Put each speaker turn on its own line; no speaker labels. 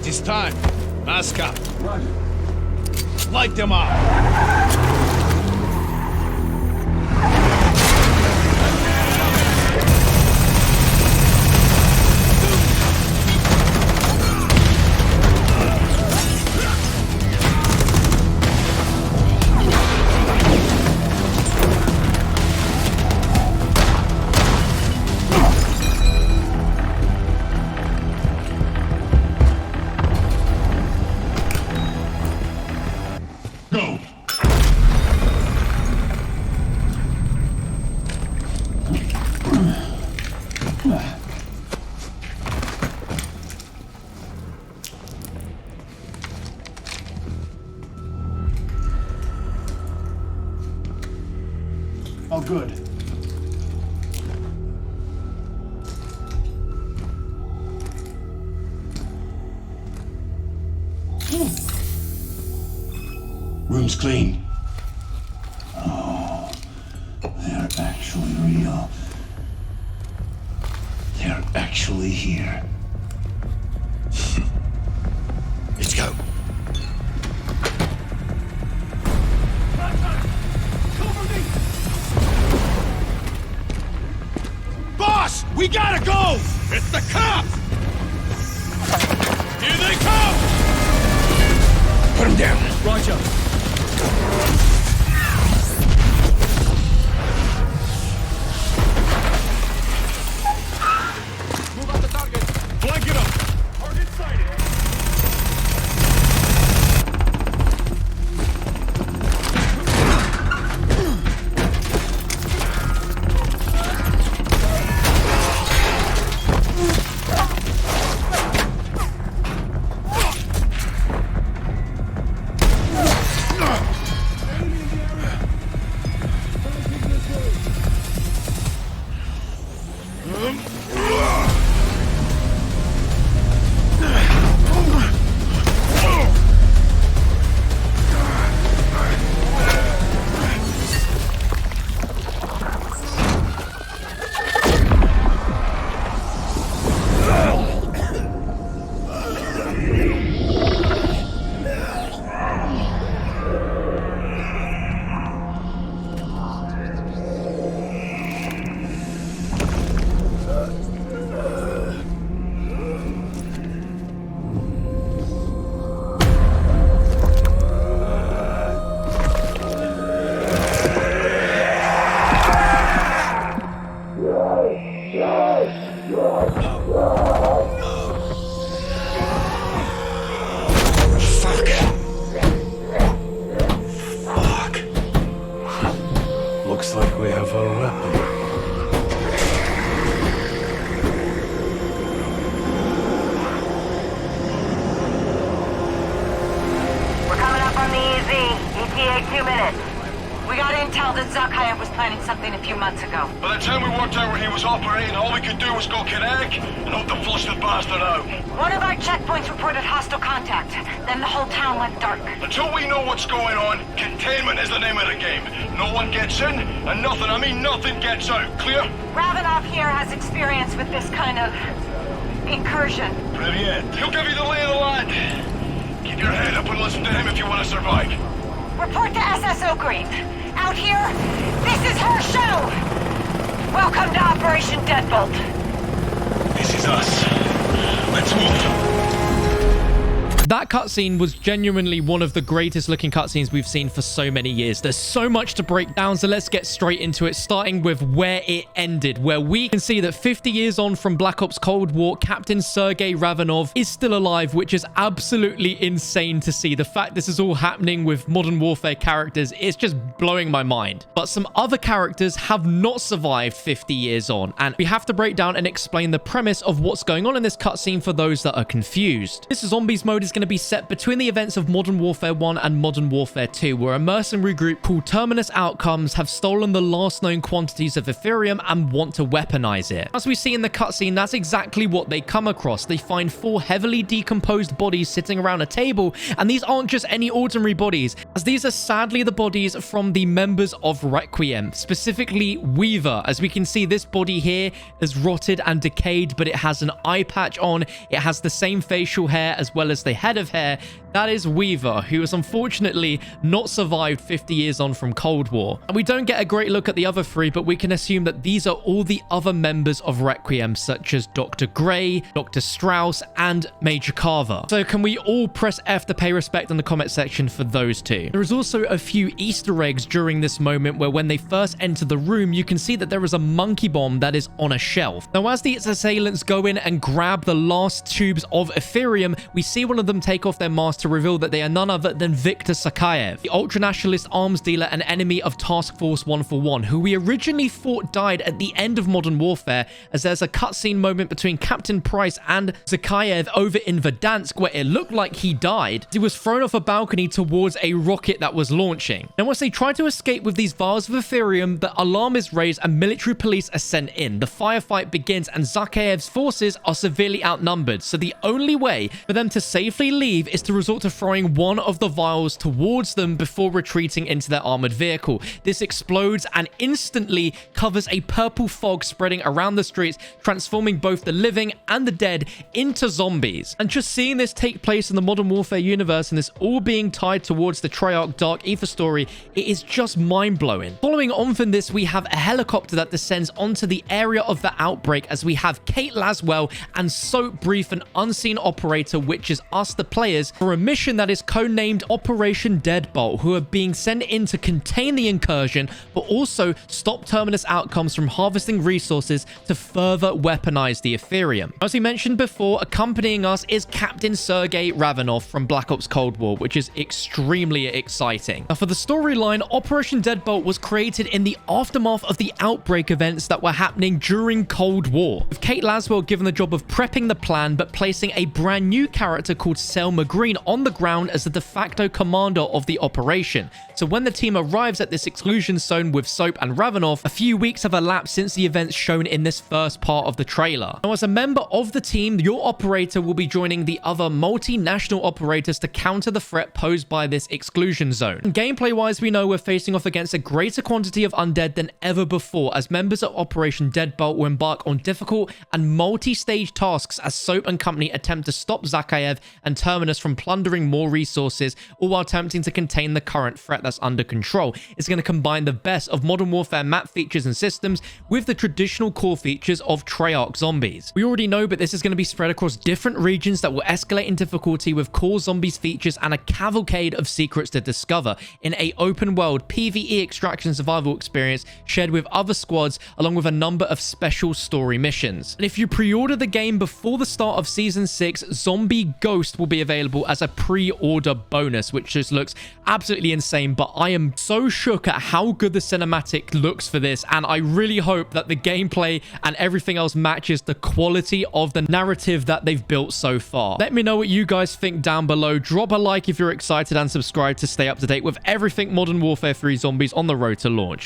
It is time. Mask up.
Roger.
Light them up.
Oh, good.
Room's clean. Oh, they're actually real. They're actually here.
Let's go. Boss, we gotta go! It's the cops! Here they come! Put them down.
Roger.
Move out the target. Flank it up. Target sighted.
Looks like we have a weapon.
We're coming up on the EZ. ETA 2 minutes. We got intel that Zakhaev was planning something a few months ago.
By the time we worked out where he was operating, all we could do was go kinetic and hope to flush the bastard out.
One of our checkpoints reported hostile contact. Then the whole town went dark.
Until we know what's going on, containment is the name of the game. No one gets in, and nothing, I mean nothing gets out. Clear?
Ravenov here has experience with this kind of incursion.
Brilliant. He'll give you the lay of the land. Keep your head up and listen to him if you want to survive.
Report to SSO Green. Out here, this is her show! Welcome to Operation Deadbolt.
This is us. Let's move.
That cutscene was genuinely one of the greatest looking cutscenes we've seen for so many years. There's so much to break down, so let's get straight into it, starting with where it ended, where we can see that 50 years on from Black Ops Cold War, Captain Sergei Ravenov is still alive, which is absolutely insane to see. The fact this is all happening with Modern Warfare characters is just blowing my mind. But some other characters have not survived 50 years on, and we have to break down and explain the premise of what's going on in this cutscene for those that are confused. This zombies mode is going to be set between the events of Modern Warfare 1 and Modern Warfare 2, where a mercenary group called Terminus Outcomes have stolen the last known quantities of Ethereum and want to weaponize it. As we see in the cutscene, that's exactly what they come across. They find 4 heavily decomposed bodies sitting around a table, and these aren't just any ordinary bodies, as these are sadly the bodies from the members of Requiem, specifically Weaver. As we can see, this body here is rotted and decayed, but it has an eye patch on. It has the same facial hair as well as the head of hair. That is Weaver, who has unfortunately not survived 50 years on from Cold War. And we don't get a great look at the other 3, but we can assume that these are all the other members of Requiem, such as Dr. Gray, Dr. Strauss, and Major Carver. So can we all press F to pay respect in the comment section for those 2? There is also a few Easter eggs during this moment where when they first enter the room, you can see that there is a monkey bomb that is on a shelf. Now, as these assailants go in and grab the last tubes of Ethereum, we see one of them take off their mask to reveal that they are none other than Victor Zakhaev, the ultranationalist arms dealer and enemy of Task Force 141, who we originally thought died at the end of Modern Warfare, as there's a cutscene moment between Captain Price and Zakhaev over in Verdansk where it looked like he died. He was thrown off a balcony towards a rocket that was launching. Now, once they try to escape with these vials of Ethereum, the alarm is raised and military police are sent in. The firefight begins and Zakhaev's forces are severely outnumbered, so the only way for them to safely leave is to resort to throwing one of the vials towards them before retreating into their armored vehicle. This explodes and instantly covers a purple fog spreading around the streets, transforming both the living and the dead into zombies. And just seeing this take place in the Modern Warfare universe and this all being tied towards the Treyarch Dark Ether story, it is just mind-blowing. Following on from this, we have a helicopter that descends onto the area of the outbreak as we have Kate Laswell and Soap brief an unseen operator, which is us, the players, for a mission that is codenamed Operation Deadbolt, who are being sent in to contain the incursion, but also stop Terminus Outcomes from harvesting resources to further weaponize the Ethereum. As we mentioned before, accompanying us is Captain Sergei Ravenov from Black Ops Cold War, which is extremely exciting. Now, for the storyline, Operation Deadbolt was created in the aftermath of the outbreak events that were happening during Cold War, with Kate Laswell given the job of prepping the plan, but placing a brand new character called Selma Green on the ground as the de facto commander of the operation. So when the team arrives at this exclusion zone with Soap and Ravenov, a few weeks have elapsed since the events shown in this first part of the trailer. Now, as a member of the team, your operator will be joining the other multinational operators to counter the threat posed by this exclusion zone. And gameplay-wise, we know we're facing off against a greater quantity of undead than ever before, as members of Operation Deadbolt will embark on difficult and multi-stage tasks as Soap and company attempt to stop Zakhaev and Terminus from plundering more resources, all while attempting to contain the current threat that's under control. It's going to combine the best of Modern Warfare map features and systems with the traditional core features of Treyarch Zombies. We already know, but this is going to be spread across different regions that will escalate in difficulty with core zombies features and a cavalcade of secrets to discover in a open world PvE extraction survival experience shared with other squads, along with a number of special story missions. And if you pre-order the game before the start of Season 6, Zombie Ghost will be available as a pre-order bonus, which just looks absolutely insane. But I am so shook at how good the cinematic looks for this, and I really hope that the gameplay and everything else matches the quality of the narrative that they've built so far. Let me know what you guys think down below. Drop a like if you're excited and subscribe to stay up to date with everything Modern Warfare 3 Zombies on the road to launch.